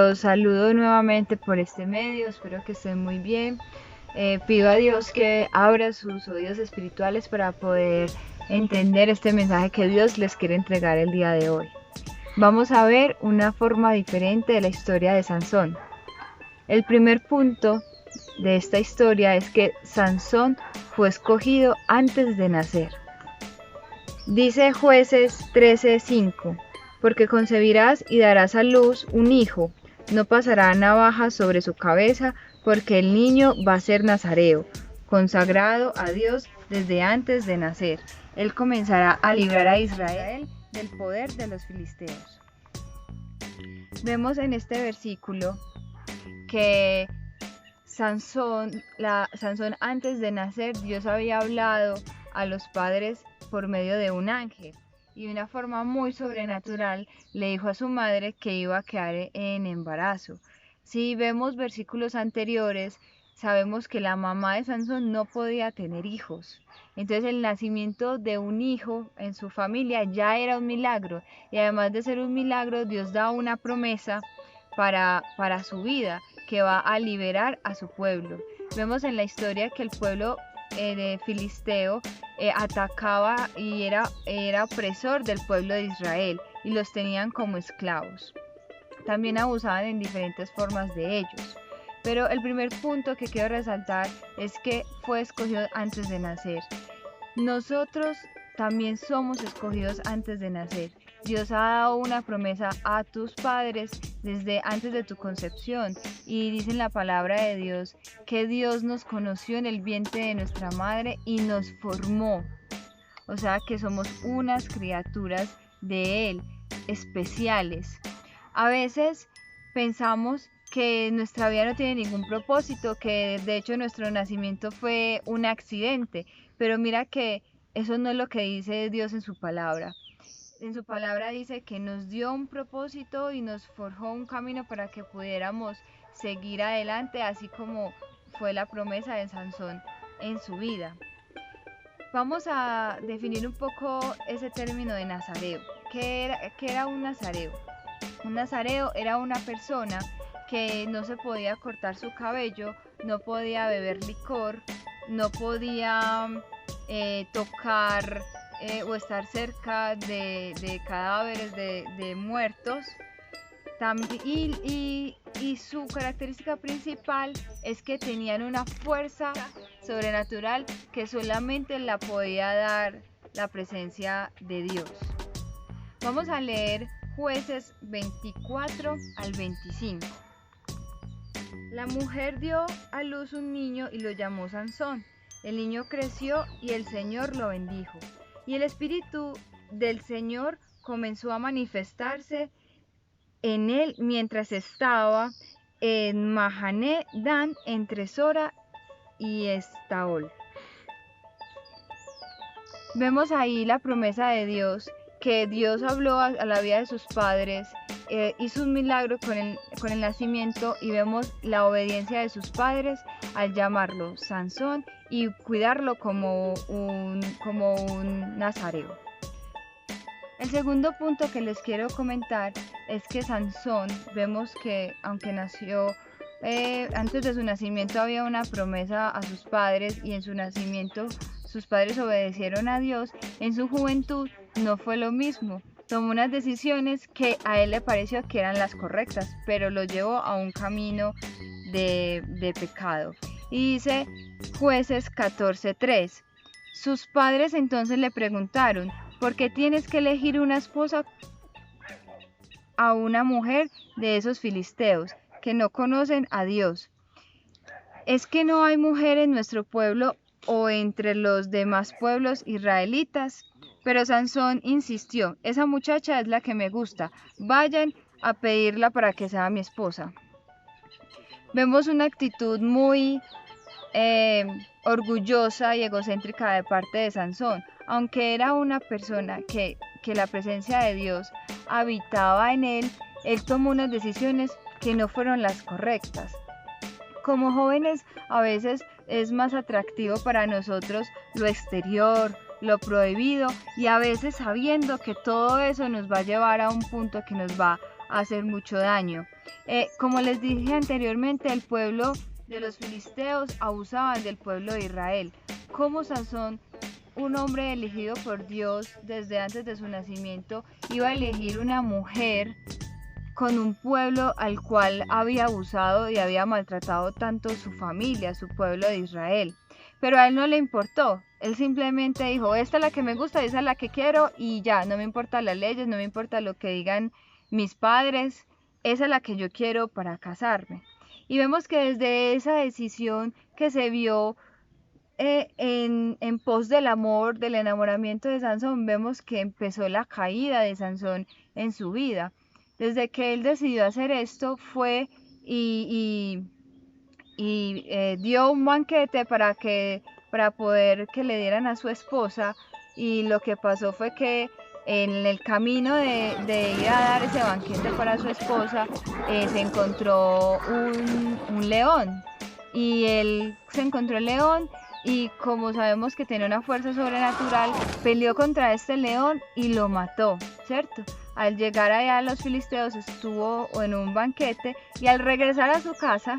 Los saludo nuevamente por este medio, espero que estén muy bien. Pido a Dios que abra sus oídos espirituales para poder entender este mensaje que Dios les quiere entregar el día de hoy. Vamos a ver una forma diferente de la historia de Sansón. El primer punto de esta historia es que Sansón fue escogido antes de nacer. Dice Jueces 13:5, porque concebirás y darás a luz un hijo, no pasará navaja sobre su cabeza, porque el niño va a ser nazareo, consagrado a Dios desde antes de nacer. Él comenzará a librar a Israel del poder de los filisteos. Vemos en este versículo que Sansón antes de nacer, Dios había hablado a los padres por medio de un ángel y de una forma muy sobrenatural le dijo a su madre que iba a quedar en embarazo. Si vemos versículos anteriores, sabemos que la mamá de Sansón no podía tener hijos. Entonces el nacimiento de un hijo en su familia ya era un milagro, y además de ser un milagro, Dios da una promesa para su vida, que va a liberar a su pueblo. Vemos en la historia que el pueblo de filisteo atacaba y era opresor del pueblo de Israel y los tenían como esclavos. También abusaban en diferentes formas de ellos. Pero el primer punto que quiero resaltar es que fue escogido antes de nacer. Nosotros también somos escogidos antes de nacer. Dios ha dado una promesa a tus padres desde antes de tu concepción, y dice en la palabra de Dios que Dios nos conoció en el vientre de nuestra madre y nos formó. O sea que somos unas criaturas de Él, especiales. A veces pensamos que nuestra vida no tiene ningún propósito, que de hecho nuestro nacimiento fue un accidente, pero mira que eso no es lo que dice Dios en su palabra. En su palabra dice que nos dio un propósito y nos forjó un camino para que pudiéramos seguir adelante, así como fue la promesa de Sansón en su vida. Vamos a definir un poco ese término de nazareo. ¿Qué era un nazareo? Un nazareo era una persona que no se podía cortar su cabello, no podía beber licor, no podía tocar o estar cerca de cadáveres de muertos. Y su característica principal es que tenían una fuerza sobrenatural que solamente la podía dar la presencia de Dios. Vamos a leer Jueces 24 al 25. La mujer dio a luz un niño y lo llamó Sansón. El niño creció y el Señor lo bendijo. Y el Espíritu del Señor comenzó a manifestarse en él mientras estaba en Mahané Dan, entre Sora y Estaol. Vemos ahí la promesa de Dios, que Dios habló a la vida de sus padres, hizo un milagro con el nacimiento, y vemos la obediencia de sus padres al llamarlo Sansón y cuidarlo como un nazareo. El segundo punto que les quiero comentar es que Sansón, vemos que aunque nació, antes de su nacimiento había una promesa a sus padres, y en su nacimiento sus padres obedecieron a Dios. En su juventud no fue lo mismo, tomó unas decisiones que a él le pareció que eran las correctas, pero lo llevó a un camino de pecado. Y dice Jueces 14:3, sus padres entonces le preguntaron: ¿por qué tienes que elegir una esposa a una mujer de esos filisteos que no conocen a Dios? ¿Es que no hay mujer en nuestro pueblo o entre los demás pueblos israelitas? Pero Sansón insistió: esa muchacha es la que me gusta, vayan a pedirla para que sea mi esposa. Vemos una actitud muy orgullosa y egocéntrica de parte de Sansón. Aunque era una persona que la presencia de Dios habitaba en él, él tomó unas decisiones que no fueron las correctas. Como jóvenes, a veces es más atractivo para nosotros lo exterior, lo prohibido, y a veces sabiendo que todo eso nos va a llevar a un punto que nos va a hacer mucho daño. Como les dije anteriormente, el pueblo de los filisteos abusaban del pueblo de Israel. Como Sansón, un hombre elegido por Dios desde antes de su nacimiento, iba a elegir una mujer con un pueblo al cual había abusado y había maltratado tanto su familia, su pueblo de Israel. Pero a él no le importó, él simplemente dijo, esta es la que me gusta, esa es la que quiero y ya, no me importan las leyes, no me importa lo que digan mis padres, esa es la que yo quiero para casarme. Y vemos que desde esa decisión que se vio en pos del amor, del enamoramiento de Sansón, vemos que empezó la caída de Sansón en su vida. Desde que él decidió hacer esto fue y dio un banquete para poder que le dieran a su esposa, y lo que pasó fue que en el camino de ir a dar ese banquete para su esposa se encontró un león, y él se encontró el león y como sabemos que tiene una fuerza sobrenatural, peleó contra este león y lo mató, ¿cierto? Al llegar allá los filisteos estuvo en un banquete y al regresar a su casa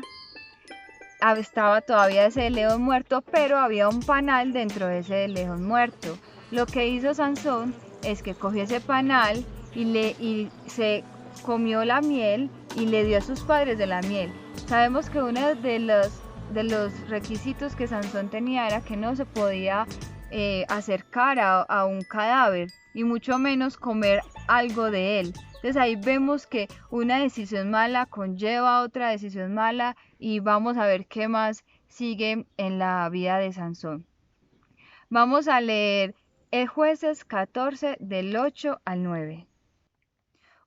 estaba todavía ese león muerto, pero había un panal dentro de ese león muerto. Lo que hizo Sansón es que cogió ese panal y se comió la miel y le dio a sus padres de la miel. Sabemos que uno de los requisitos que Sansón tenía era que no se podía acercar a un cadáver y mucho menos comer algo de él. Entonces ahí vemos que una decisión mala conlleva otra decisión mala, y vamos a ver qué más sigue en la vida de Sansón. Vamos a leer Jueces 14 del 8 al 9.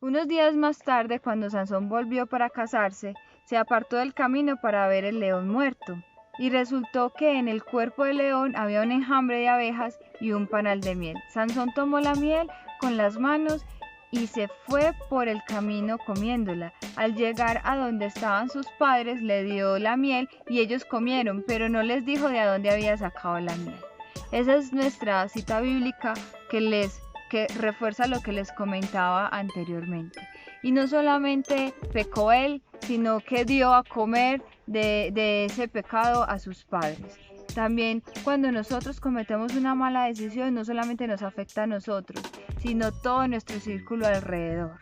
Unos días más tarde, cuando Sansón volvió para casarse, se apartó del camino para ver el león muerto, y resultó que en el cuerpo del león había un enjambre de abejas y un panal de miel. Sansón tomó la miel con las manos y se fue por el camino comiéndola. Al llegar a donde estaban sus padres, le dio la miel y ellos comieron, pero no les dijo de dónde había sacado la miel. Esa es nuestra cita bíblica que refuerza lo que les comentaba anteriormente. Y no solamente pecó él, sino que dio a comer de ese pecado a sus padres. También cuando nosotros cometemos una mala decisión, no solamente nos afecta a nosotros, sino todo nuestro círculo alrededor.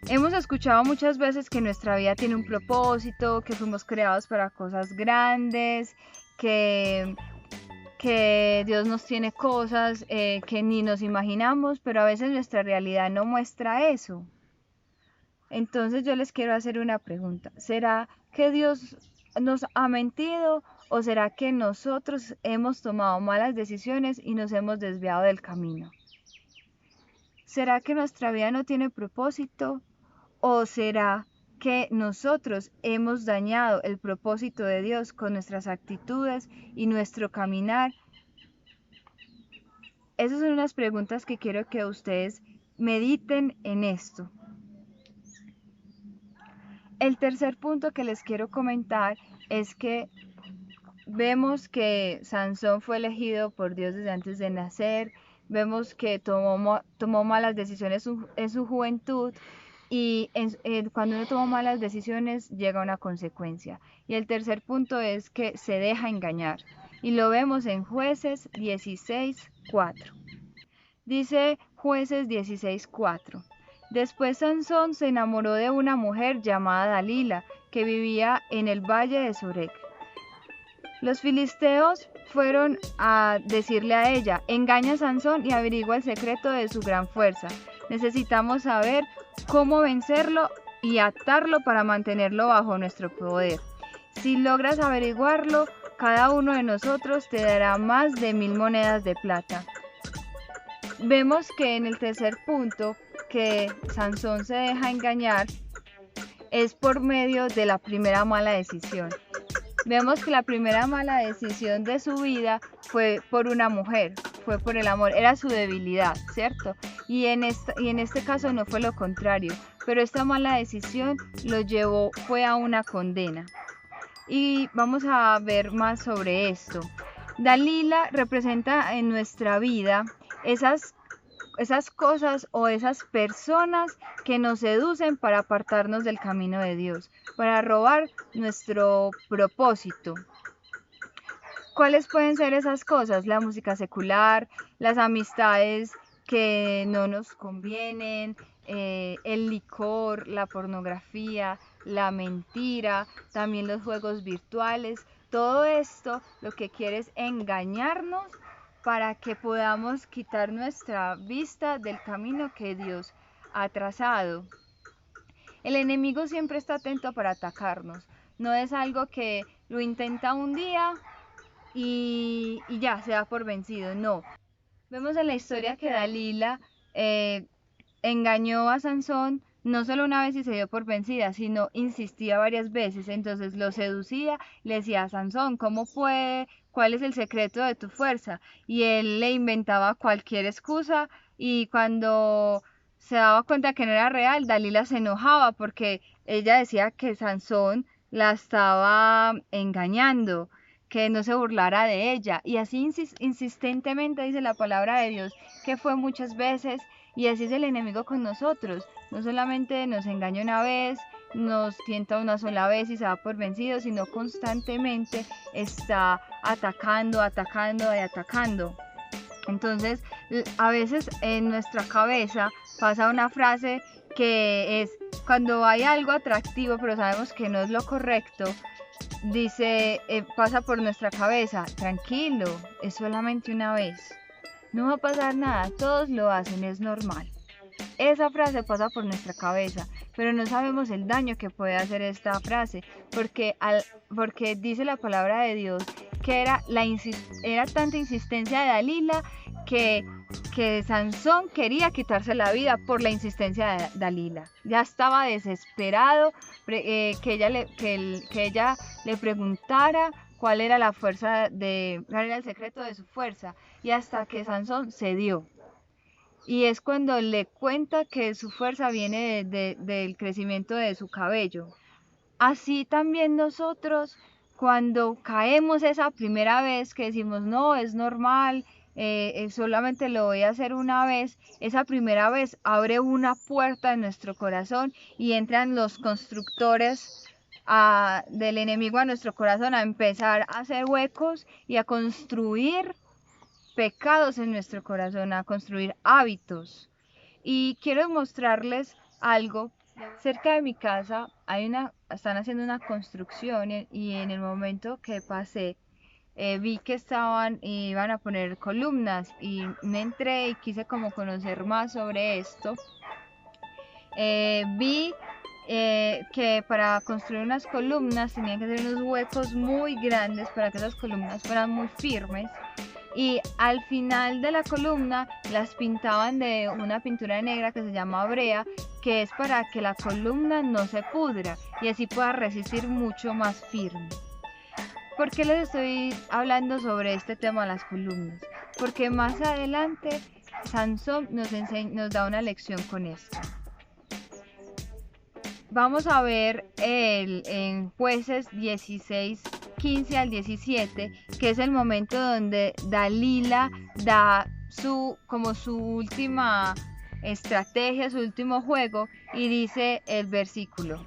Hemos escuchado muchas veces que nuestra vida tiene un propósito, que fuimos creados para cosas grandes, que Dios nos tiene cosas que ni nos imaginamos, pero a veces nuestra realidad no muestra eso. Entonces yo les quiero hacer una pregunta. ¿Será que Dios nos ha mentido o será que nosotros hemos tomado malas decisiones y nos hemos desviado del camino? ¿Será que nuestra vida no tiene propósito o será que nosotros hemos dañado el propósito de Dios con nuestras actitudes y nuestro caminar? Esas son unas preguntas que quiero que ustedes mediten en esto. El tercer punto que les quiero comentar es que vemos que Sansón fue elegido por Dios desde antes de nacer, vemos que tomó malas decisiones en su juventud, y cuando uno toma malas decisiones llega una consecuencia. Y el tercer punto es que se deja engañar, y lo vemos en Jueces 16:4. Dice Jueces 16:4. Después Sansón se enamoró de una mujer llamada Dalila, que vivía en el valle de Sorek. Los filisteos fueron a decirle a ella, engaña a Sansón y averigua el secreto de su gran fuerza. Necesitamos saber cómo vencerlo y atarlo para mantenerlo bajo nuestro poder. Si logras averiguarlo, cada uno de nosotros te dará más de 1000 monedas de plata. Vemos que en el tercer punto, que Sansón se deja engañar, es por medio de la primera mala decisión. Vemos que la primera mala decisión de su vida fue por una mujer, fue por el amor, era su debilidad, ¿cierto? Y en este caso no fue lo contrario, pero esta mala decisión fue a una condena. Y vamos a ver más sobre esto. Dalila representa en nuestra vida esas esas cosas o esas personas que nos seducen para apartarnos del camino de Dios, para robar nuestro propósito. ¿Cuáles pueden ser esas cosas? La música secular, las amistades que no nos convienen, el licor, la pornografía, la mentira, también los juegos virtuales. Todo esto lo que quiere es engañarnos para que podamos quitar nuestra vista del camino que Dios ha trazado. El enemigo siempre está atento para atacarnos. No es algo que lo intenta un día y ya se da por vencido. No. Vemos en la historia que Dalila engañó a Sansón no solo una vez y se dio por vencida, sino insistía varias veces. Entonces lo seducía, le decía a Sansón, ¿cómo puede? ¿Cuál es el secreto de tu fuerza? Y él le inventaba cualquier excusa y cuando se daba cuenta que no era real, Dalila se enojaba porque ella decía que Sansón la estaba engañando, que no se burlara de ella. Y así insistentemente dice la palabra de Dios, que fue muchas veces, y así es el enemigo con nosotros. No solamente nos engaña una vez, nos tienta una sola vez y se da por vencido, sino constantemente está atacando, atacando y atacando. Entonces, a veces en nuestra cabeza pasa una frase que es, cuando hay algo atractivo pero sabemos que no es lo correcto, dice, pasa por nuestra cabeza, tranquilo, es solamente una vez, no va a pasar nada, todos lo hacen, es normal. Esa frase pasa por nuestra cabeza, pero no sabemos el daño que puede hacer esta frase, porque dice la palabra de Dios que era tanta insistencia de Dalila que Sansón quería quitarse la vida por la insistencia de Dalila. Ya estaba desesperado que ella le preguntara cuál era cuál era el secreto de su fuerza, y hasta que Sansón cedió. Y es cuando le cuenta que su fuerza viene del crecimiento de su cabello. Así también nosotros, cuando caemos esa primera vez que decimos, no, es normal, solamente lo voy a hacer una vez, esa primera vez abre una puerta en nuestro corazón y entran los constructores del enemigo a nuestro corazón a empezar a hacer huecos y a construir pecados en nuestro corazón, a construir hábitos. Y quiero mostrarles algo. Cerca de mi casa están haciendo una construcción y en el momento que pasé vi que iban a poner columnas y me entré y quise como conocer más sobre esto. Vi que para construir unas columnas tenían que hacer unos huecos muy grandes para que esas columnas fueran muy firmes. Y al final de la columna las pintaban de una pintura negra que se llama brea, que es para que la columna no se pudra y así pueda resistir mucho más firme. ¿Por qué les estoy hablando sobre este tema de las columnas? Porque más adelante Sansón nos da una lección con esto. Vamos a ver en Jueces 16, 15 al 17, que es el momento donde Dalila da su última estrategia, su último juego, y dice el versículo.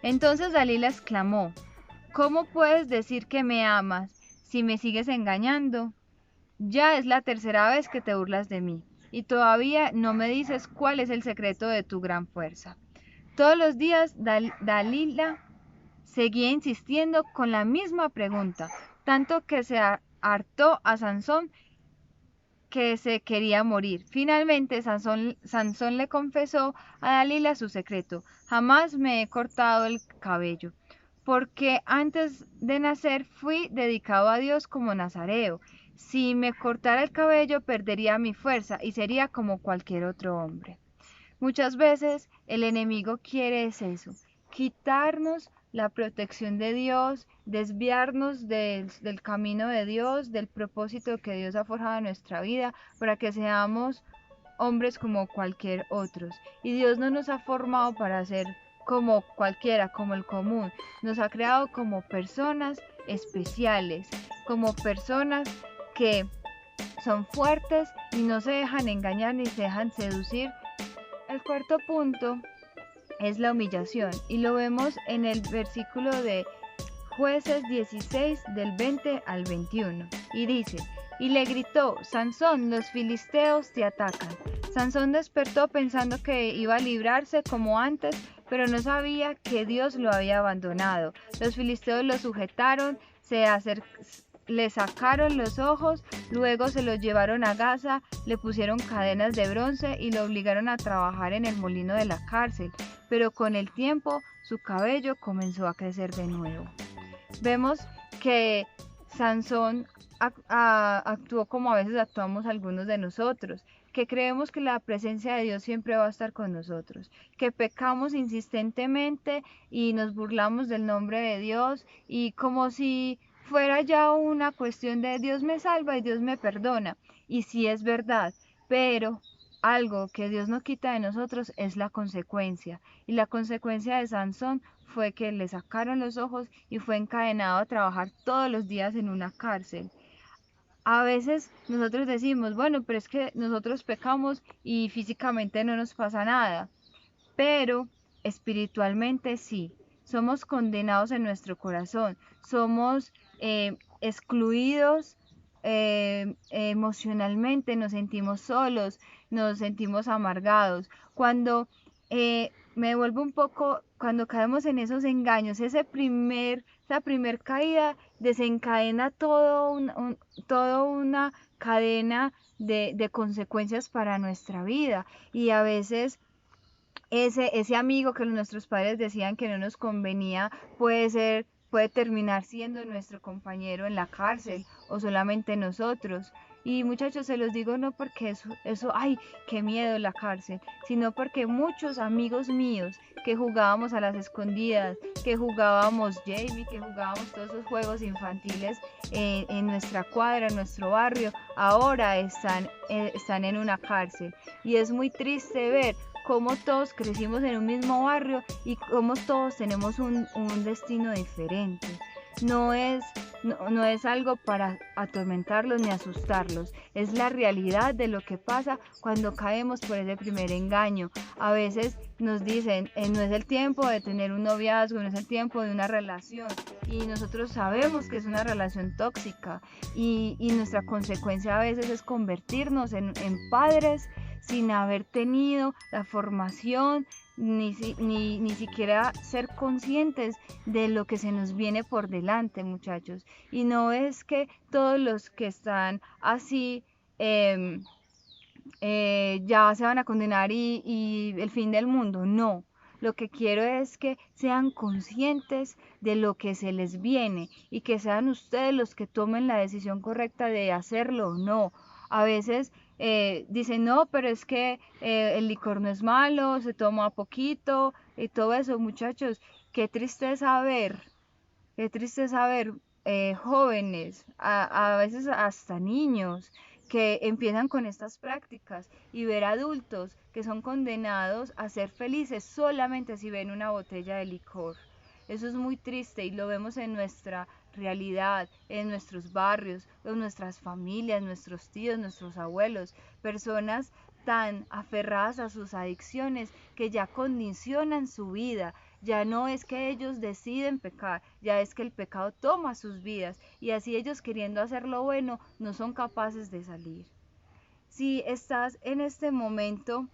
Entonces Dalila exclamó, ¿cómo puedes decir que me amas si me sigues engañando? Ya es la tercera vez que te burlas de mí, y todavía no me dices cuál es el secreto de tu gran fuerza. Todos los días Dalila seguía insistiendo con la misma pregunta, tanto que se hartó a Sansón que se quería morir. Finalmente Sansón le confesó a Dalila su secreto: jamás me he cortado el cabello, porque antes de nacer fui dedicado a Dios como nazareo. Si me cortara el cabello perdería mi fuerza y sería como cualquier otro hombre. Muchas veces el enemigo quiere eso, quitarnos la protección de Dios, desviarnos del camino de Dios, del propósito que Dios ha forjado en nuestra vida, para que seamos hombres como cualquier otros. Y Dios no nos ha formado para ser como cualquiera, como el común. Nos ha creado como personas especiales, como personas que son fuertes y no se dejan engañar ni se dejan seducir. El cuarto punto es la humillación y lo vemos en el versículo de Jueces 16 del 20 al 21 y dice: y le gritó: Sansón, los filisteos te atacan. Sansón despertó pensando que iba a librarse como antes, pero no sabía que Dios lo había abandonado. Los filisteos lo sujetaron, le sacaron los ojos, luego se lo llevaron a Gaza, le pusieron cadenas de bronce y lo obligaron a trabajar en el molino de la cárcel, pero con el tiempo su cabello comenzó a crecer de nuevo. Vemos que Sansón actuó como a veces actuamos algunos de nosotros, que creemos que la presencia de Dios siempre va a estar con nosotros, que pecamos insistentemente y nos burlamos del nombre de Dios y como si fuera ya una cuestión de Dios me salva y Dios me perdona. Y sí es verdad, pero algo que Dios no quita de nosotros es la consecuencia. Y la consecuencia de Sansón fue que le sacaron los ojos y fue encadenado a trabajar todos los días en una cárcel. A veces nosotros decimos, bueno, pero es que nosotros pecamos y físicamente no nos pasa nada, pero espiritualmente sí. Somos condenados en nuestro corazón, somos excluidos emocionalmente, nos sentimos solos, nos sentimos amargados. Cuando me vuelvo un poco, cuando caemos en esos engaños, esa primer caída desencadena toda una cadena de consecuencias para nuestra vida. Y a veces ese amigo que nuestros padres decían que no nos convenía puede terminar siendo nuestro compañero en la cárcel o solamente nosotros. Y muchachos, se los digo no porque ay, qué miedo la cárcel, sino porque muchos amigos míos que jugábamos a las escondidas, que jugábamos Jamie, que jugábamos todos esos juegos infantiles en nuestra cuadra, en nuestro barrio, ahora están en una cárcel. Y es muy triste ver cómo todos crecimos en un mismo barrio y cómo todos tenemos un destino diferente. No es algo para atormentarlos ni asustarlos, es la realidad de lo que pasa cuando caemos por ese primer engaño. A veces nos dicen, no es el tiempo de tener un noviazgo, no es el tiempo de una relación, y nosotros sabemos que es una relación tóxica y nuestra consecuencia a veces es convertirnos en padres sin haber tenido la formación ni siquiera ser conscientes de lo que se nos viene por delante, muchachos. Y no es que todos los que están así ya se van a condenar y el fin del mundo, no. Lo que quiero es que sean conscientes de lo que se les viene y que sean ustedes los que tomen la decisión correcta de hacerlo o no. A veces dicen, no, pero es que el licor no es malo, se toma poquito y todo eso, muchachos. Qué triste saber jóvenes, a veces hasta niños, que empiezan con estas prácticas y ver adultos que son condenados a ser felices solamente si ven una botella de licor. Eso es muy triste y lo vemos en nuestra realidad, en nuestros barrios, en nuestras familias, nuestros tíos, nuestros abuelos, personas tan aferradas a sus adicciones que ya condicionan su vida. Ya no es que ellos deciden pecar, ya es que el pecado toma sus vidas y así ellos queriendo hacer lo bueno no son capaces de salir. Si estás en este momento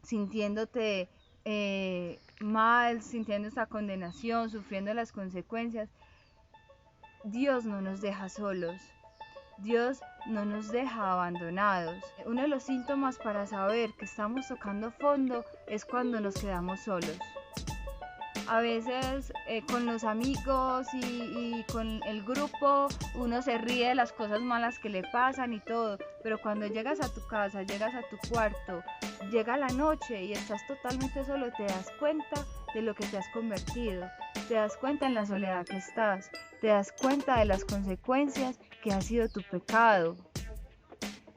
sintiéndote mal, sintiendo esta condenación, sufriendo las consecuencias, Dios no nos deja solos. Dios no nos deja abandonados. Uno de los síntomas para saber que estamos tocando fondo es cuando nos quedamos solos. A veces con los amigos y con el grupo uno se ríe de las cosas malas que le pasan y todo, pero cuando llegas a tu casa, llegas a tu cuarto, llega la noche y estás totalmente solo, te das cuenta de lo que te has convertido, te das cuenta en la soledad que estás, te das cuenta de las consecuencias que ha sido tu pecado.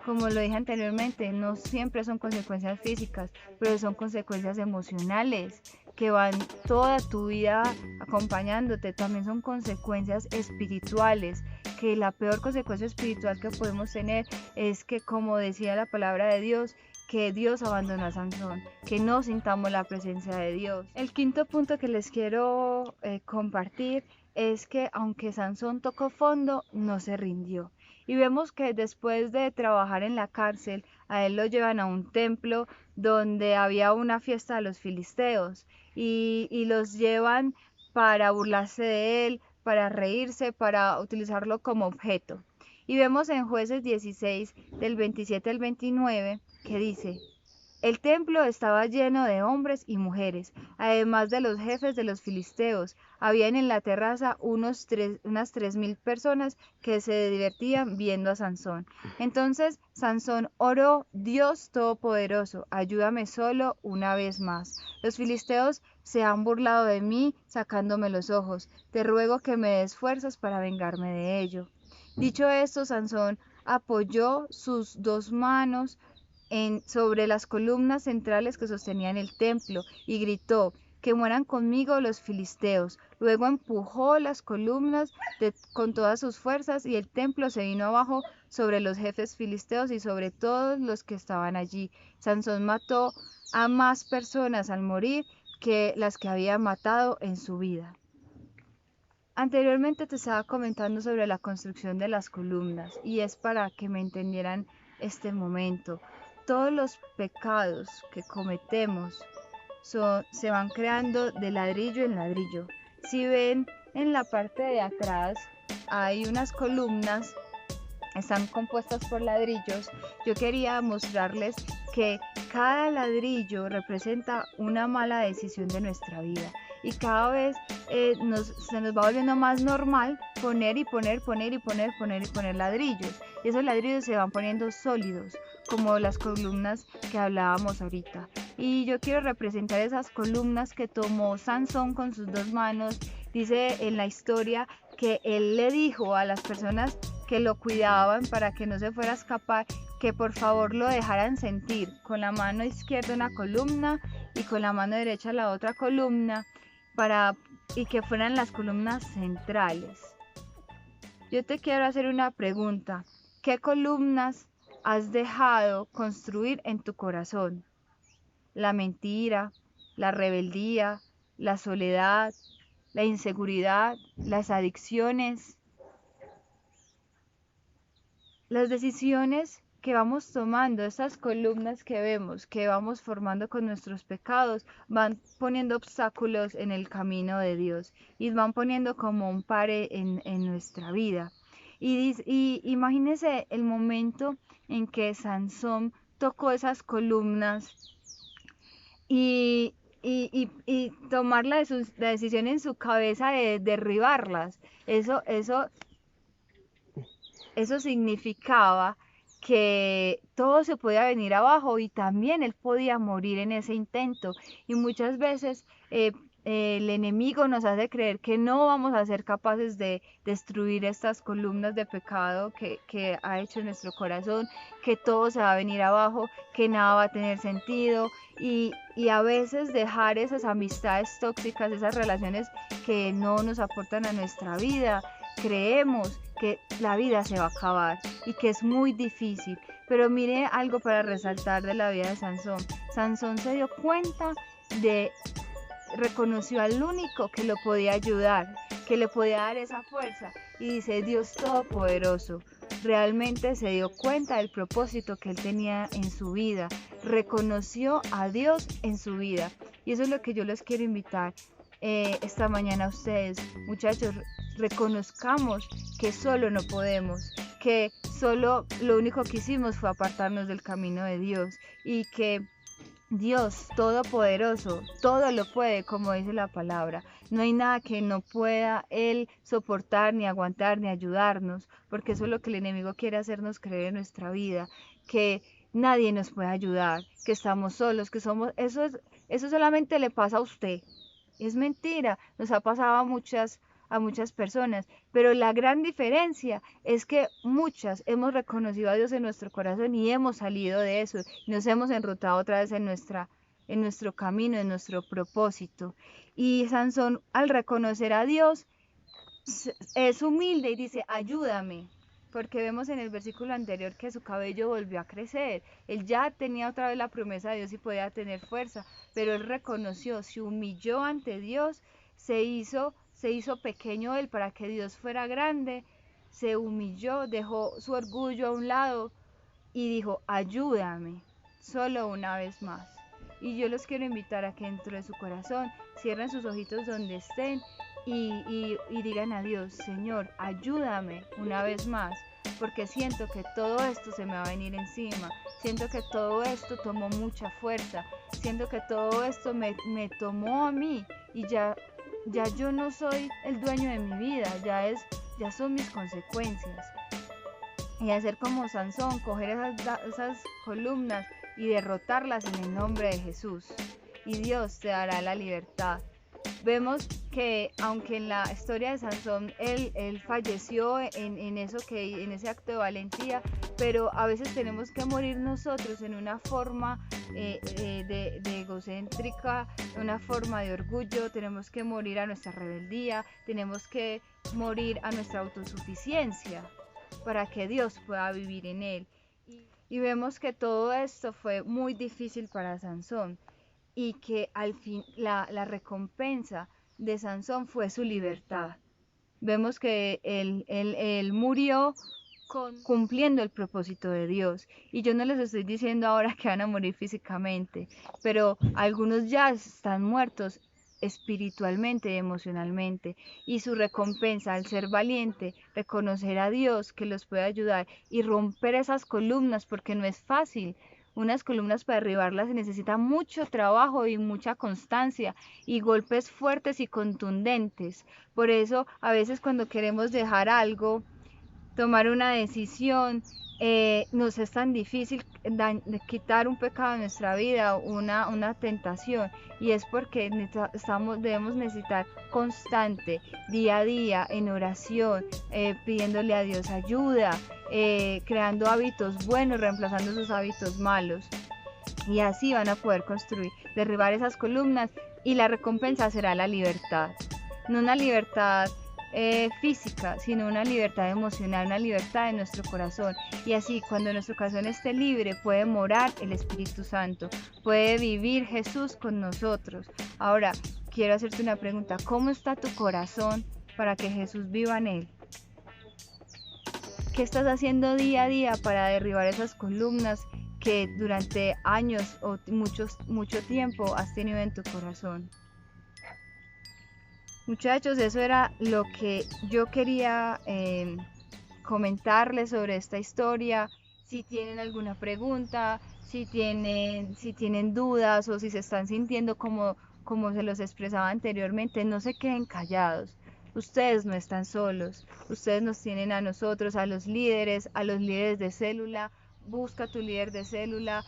Como lo dije anteriormente, no siempre son consecuencias físicas, pero son consecuencias emocionales que van toda tu vida acompañándote, también son consecuencias espirituales, que la peor consecuencia espiritual que podemos tener es que, como decía la palabra de Dios, que Dios abandonó a Sansón, que no sintamos la presencia de Dios. El quinto punto que les quiero compartir es que aunque Sansón tocó fondo, no se rindió. Y vemos que después de trabajar en la cárcel, a él lo llevan a un templo donde había una fiesta de los filisteos y los llevan para burlarse de él, para reírse, para utilizarlo como objeto. Y vemos en Jueces 16, del 27 al 29, que dice: el templo estaba lleno de hombres y mujeres, además de los jefes de los filisteos. Habían en la terraza unas 3.000 personas que se divertían viendo a Sansón. Entonces Sansón oró: Dios Todopoderoso, ayúdame solo una vez más. Los filisteos se han burlado de mí, sacándome los ojos. Te ruego que me des fuerzas para vengarme de ello. Dicho esto, Sansón apoyó sus dos manos sobre las columnas centrales que sostenían el templo y gritó: que mueran conmigo los filisteos. Luego empujó las columnas con todas sus fuerzas y el templo se vino abajo sobre los jefes filisteos y sobre todos los que estaban allí. Sansón mató a más personas al morir que las que había matado en su vida. Anteriormente te estaba comentando sobre la construcción de las columnas y es para que me entendieran este momento. Todos los pecados que cometemos se van creando de ladrillo en ladrillo. Si ven, en la parte de atrás hay unas columnas, están compuestas por ladrillos. Yo quería mostrarles que cada ladrillo representa una mala decisión de nuestra vida y cada vez se nos va volviendo más normal poner ladrillos, y esos ladrillos se van poniendo sólidos como las columnas que hablábamos ahorita. Y yo quiero representar esas columnas que tomó Sansón con sus dos manos. Dice en la historia que él le dijo a las personas que lo cuidaban para que no se fuera a escapar, que por favor lo dejaran sentir con la mano izquierda una columna y con la mano derecha la otra columna, y que fueran las columnas centrales. Yo te quiero hacer una pregunta: ¿qué columnas has dejado construir en tu corazón? La mentira, la rebeldía, la soledad, la inseguridad, las adicciones. Las decisiones que vamos tomando, estas columnas que vemos, que vamos formando con nuestros pecados, van poniendo obstáculos en el camino de Dios y van poniendo como un pare en nuestra vida. Y imagínense el momento en que Sansón tocó esas columnas y tomar la decisión en su cabeza de derribarlas. Eso significaba que todo se podía venir abajo y también él podía morir en ese intento. Y muchas veces el enemigo nos hace creer que no vamos a ser capaces de destruir estas columnas de pecado que ha hecho en nuestro corazón, que todo se va a venir abajo, que nada va a tener sentido, y a veces dejar esas amistades tóxicas, esas relaciones que no nos aportan a nuestra vida. Creemos que la vida se va a acabar y que es muy difícil, pero mire algo para resaltar de la vida de Sansón. Sansón se dio cuenta reconoció al único que lo podía ayudar, que le podía dar esa fuerza, y dice: Dios Todopoderoso. Realmente se dio cuenta del propósito que él tenía en su vida, reconoció a Dios en su vida, y eso es lo que yo les quiero invitar esta mañana a ustedes. Muchachos, reconozcamos que solo no podemos, que solo lo único que hicimos fue apartarnos del camino de Dios, y que Dios Todopoderoso todo lo puede, como dice la palabra. No hay nada que no pueda Él soportar, ni aguantar, ni ayudarnos, porque eso es lo que el enemigo quiere hacernos creer en nuestra vida, que nadie nos puede ayudar, que estamos solos, que somos... Eso solamente le pasa a usted. Es mentira, nos ha pasado a muchas personas, pero la gran diferencia es que muchas hemos reconocido a Dios en nuestro corazón y hemos salido de eso y nos hemos enrutado otra vez en en nuestro camino, en nuestro propósito. Y Sansón, al reconocer a Dios, es humilde y dice, ayúdame, porque vemos en el versículo anterior que su cabello volvió a crecer. Él ya tenía otra vez la promesa de Dios y podía tener fuerza, pero él reconoció, se humilló ante Dios, se hizo pequeño él para que Dios fuera grande, se humilló, dejó su orgullo a un lado y dijo, ayúdame, solo una vez más. Y yo los quiero invitar a que dentro de su corazón cierren sus ojitos donde estén y digan a Dios, Señor, ayúdame una vez más, porque siento que todo esto se me va a venir encima, siento que todo esto tomó mucha fuerza, siento que todo esto me tomó a mí y ya yo no soy el dueño de mi vida, ya son mis consecuencias. Y hacer como Sansón, coger esas columnas y derrotarlas en el nombre de Jesús. Y Dios te dará la libertad. Vemos que aunque en la historia de Sansón él falleció en ese acto de valentía, pero a veces tenemos que morir nosotros en una forma de egocéntrica, una forma de orgullo, tenemos que morir a nuestra rebeldía, tenemos que morir a nuestra autosuficiencia para que Dios pueda vivir en él. Y vemos que todo esto fue muy difícil para Sansón y que al fin la recompensa de Sansón fue su libertad. Vemos que él murió cumpliendo el propósito de Dios. Y yo no les estoy diciendo ahora que van a morir físicamente, pero algunos ya están muertos espiritualmente y emocionalmente, y su recompensa al ser valiente, reconocer a Dios que los puede ayudar y romper esas columnas, porque no es fácil. Unas columnas para derribarlas se necesita mucho trabajo y mucha constancia y golpes fuertes y contundentes. Por eso a veces cuando queremos dejar algo, tomar una decisión, nos es tan difícil quitar un pecado de nuestra vida, una tentación, y es porque debemos necesitar constante, día a día, en oración, pidiéndole a Dios ayuda, creando hábitos buenos, reemplazando esos hábitos malos, y así van a poder derribar esas columnas, y la recompensa será la libertad, no una libertad física, sino una libertad emocional, una libertad de nuestro corazón. Y así, cuando nuestro corazón esté libre, puede morar el Espíritu Santo, puede vivir Jesús con nosotros. Ahora, quiero hacerte una pregunta: ¿cómo está tu corazón para que Jesús viva en él? ¿Qué estás haciendo día a día para derribar esas columnas que durante años o mucho tiempo has tenido en tu corazón? Muchachos, eso era lo que yo quería comentarles sobre esta historia. Si tienen alguna pregunta, si tienen dudas o si se están sintiendo como se los expresaba anteriormente, no se queden callados. Ustedes no están solos, ustedes nos tienen a nosotros, a los líderes de célula. Busca tu líder de célula,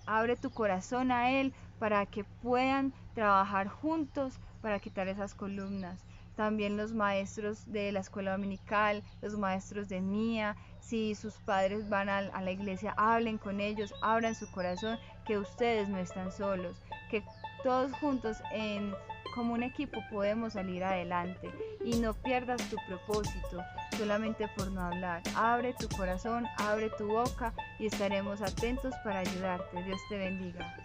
abre tu corazón a él para que puedan trabajar juntos para quitar esas columnas. También los maestros de la escuela dominical, los maestros de Mía, si sus padres van a la iglesia, hablen con ellos, abran su corazón, que ustedes no están solos, que todos juntos como un equipo podemos salir adelante. Y no pierdas tu propósito solamente por no hablar. Abre tu corazón, abre tu boca y estaremos atentos para ayudarte. Dios te bendiga.